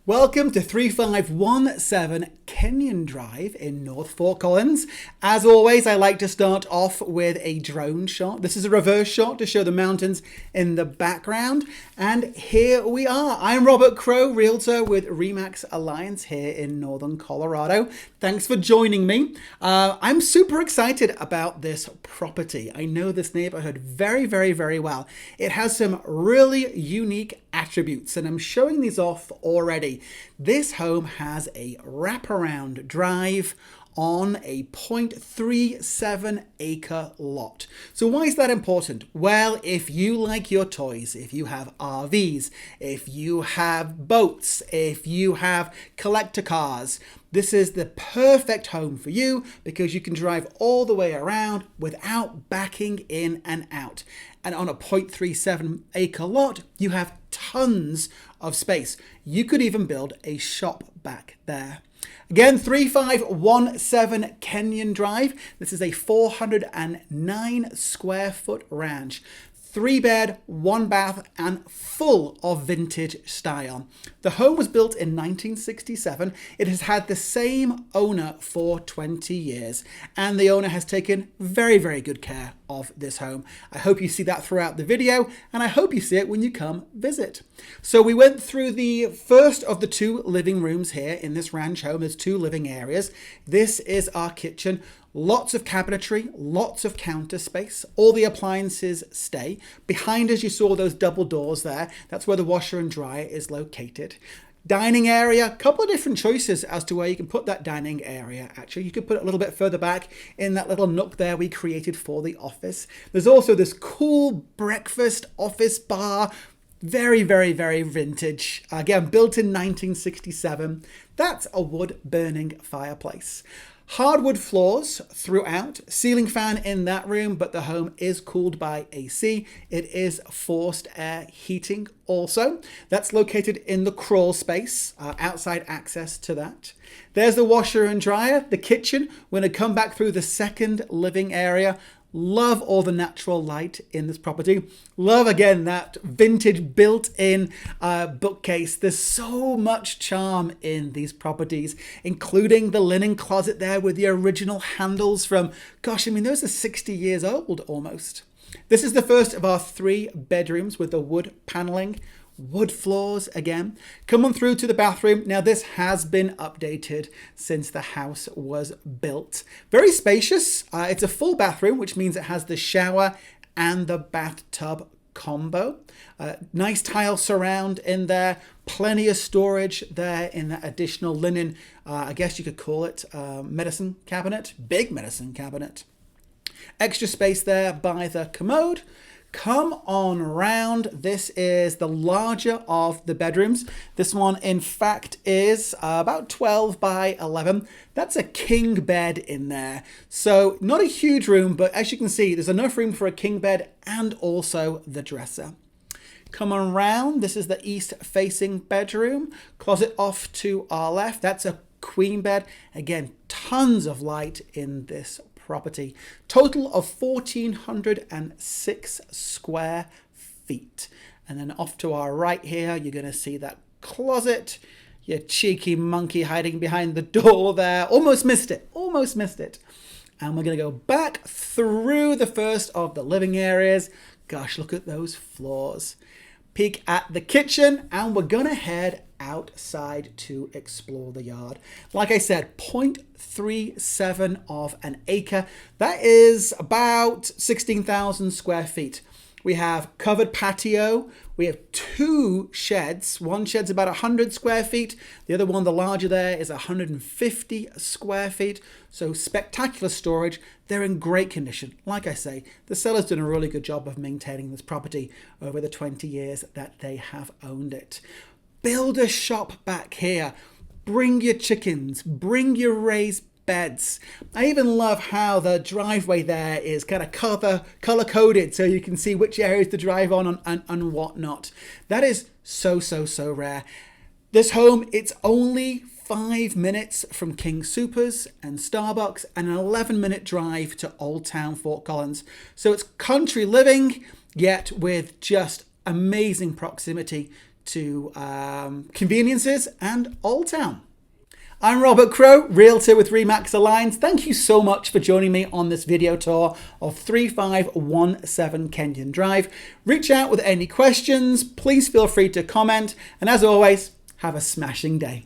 Welcome to 3517 Kenyon Drive in North Fort Collins. As always, I like to start off with a drone shot. This is a reverse shot to show the mountains in the background. And here we are. I'm Robert Crow, Realtor with RE/MAX Alliance here in Northern Colorado. Thanks for joining me. I'm super excited about this property. I know this neighborhood very well. It has some really unique attributes, and I'm showing these off already. This home has a wraparound drive on a 0.37 acre lot. So why is that important? Well, if you like your toys, if you have RVs, if you have boats, if you have collector cars, this is the perfect home for you because you can drive all the way around without backing in and out. And on a 0.37 acre lot, you have tons of space. You could even build a shop back there. Again, 3517 Kenyon Drive. This is a 409 square foot ranch. 3-bed, 1-bath, and full of vintage style. The home was built in 1967. It has had the same owner for 20 years, and the owner has taken very good care of this home. I hope you see that throughout the video, and I hope you see it when you come visit. So we went through the first of the 2 living rooms here in this ranch home. There's 2 living areas. This is our kitchen. Lots of cabinetry, lots of counter space. All the appliances stay. Behind us, you saw those double doors there. That's where the washer and dryer is located. Dining area, a couple of different choices as to where you can put that dining area. Actually, you could put it a little bit further back in that little nook there we created for the office. There's also this cool breakfast office bar. Very vintage. Again, built in 1967. That's a wood burning fireplace. Hardwood floors throughout, ceiling fan in that room, but the home is cooled by AC. It is forced air heating also. That's located in the crawl space, outside access to that. There's the washer and dryer, the kitchen. We're going to come back through the second living area. Love all the natural light in this property. Love, again, that vintage built-in bookcase. There's so much charm in these properties, including the linen closet there with the original handles from, gosh, I mean, those are 60 years old almost. This is the first of our 3 bedrooms with the wood paneling. Wood floors again. Come on through to the bathroom. Now this has been updated since the house was built. Very spacious. It's a full bathroom, which means it has the shower and the bathtub combo. Nice tile surround in there. Plenty of storage there in that additional linen, I guess you could call it medicine cabinet. Big medicine cabinet. Extra space there by the commode. Come on round. This is the larger of the bedrooms. This one, in fact, is about 12 by 11. That's a king bed in there. So not a huge room, but as you can see, there's enough room for a king bed and also the dresser. Come on round. This is the east-facing bedroom. Closet off to our left. That's a queen bed. Again, tons of light in this property. Total of 1,406 square feet. And then off to our right here, you're going to see that closet. You cheeky monkey hiding behind the door there. Almost missed it. And we're going to go back through the first of the living areas. Gosh, look at those floors. Peek at the kitchen, and we're going to head outside to explore the yard. Like I said, 0.37 of an acre. That is about 16,000 square feet. We have covered patio. We have 2 sheds. One shed's about 100 square feet. The other one, the larger there, is 150 square feet. So spectacular storage. They're in great condition. Like I say, the seller's done a really good job of maintaining this property over the 20 years that they have owned it. Build a shop back here. Bring your chickens. Bring your raised beds. I even love how the driveway there is kind of color coded so you can see which areas to drive on and whatnot. That is so rare. This home, it's only 5 minutes from King Soopers and Starbucks and an 11-minute drive to Old Town Fort Collins. So it's country living, yet with just amazing proximity to conveniences and Old Town. I'm Robert Crowe, Realtor with Remax Alliance. Thank you so much for joining me on this video tour of 3517 Kenyon Drive. Reach out with any questions. Please feel free to comment. And as always, have a smashing day.